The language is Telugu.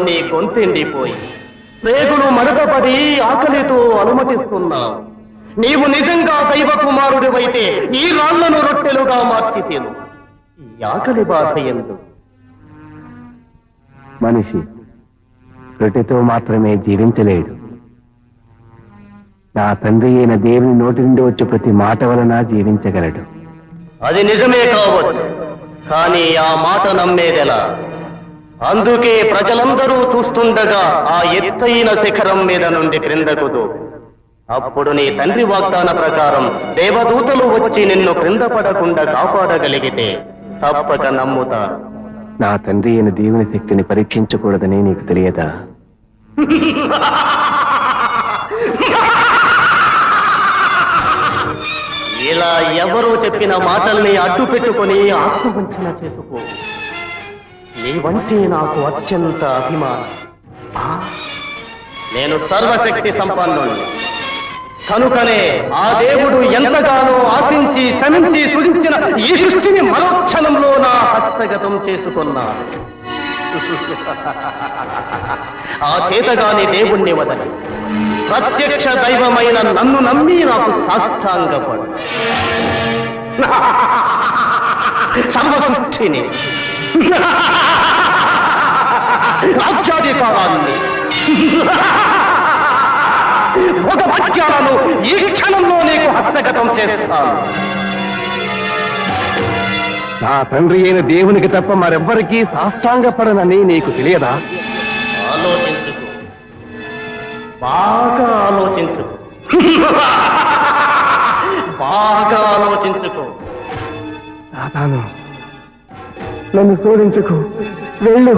నీ గొంతెండిపోయి రేగులు మడతపడి ఆకలితో అనుమతిస్తున్నావు. నీవు నిజంగా దైవ కుమారుడివైతే ఈ రాళ్లను రొట్టెలుగా మార్చితేను. ఈ ఆకలి బాధ ఎందు మనిషి రొట్టెతో మాత్రమే జీవించలేడు. నా తండ్రి అయిన దేవుని నోటి నుండి వచ్చే ప్రతి మాట వలన జీవించగలడు. అది నిజమే కావచ్చు, కానీ ఆ మాట నమ్మేదెలా? అందుకే ప్రజలందరూ చూస్తుండగా ఆ ఎత్తైన శిఖరం మీద నుండి క్రిందకు దూకు. అప్పుడు నీ తండ్రి వాగ్దాన ప్రకారం దేవదూతలు వచ్చి నిన్ను క్రింద పడకుండా కాపాడగలిగితే తప్పక నమ్ముతా. నా తండ్రి అయిన దేవుని శక్తిని పరీక్షించకూడదని నీకు తెలియదా? ఇలా ఎవరో చెప్పిన మాటల్ని అడ్డు పెట్టుకుని ఆత్మవంచన చేసుకో. నీవంటే నాకు అత్యంత అభిమానం. నేను సర్వశక్తి సంపన్నుణ్ణి కనుకనే ఆ దేవుడు ఎంతగానో ఆశించి శ్రమించి సృజించిన ఈ సృష్టిని మరోక్షణంలో నా హస్తగతం చేసుకున్నాను. ఆ చేతగాని దేవుణ్ణి వదని ప్రత్యక్ష దైవమైన నన్ను నమ్మి నాకు సాష్టాంగపడు. సర్వసృష్టిని రాజ్యాధికారాన్ని ఒక వాక్యాలను ఈ క్షణంలో నీకు హస్తగతం చేస్తాను. నా తండ్రి అయిన దేవునికి తప్ప మరెవ్వరికీ సాష్టాంగపడనని నీకు తెలియదా? ఆలోచించుకో, బాగా ఆలోచించుకో, బాగా ఆలోచించుకో. సాతాను, నన్ను శోధించుకో, వెళ్ళు.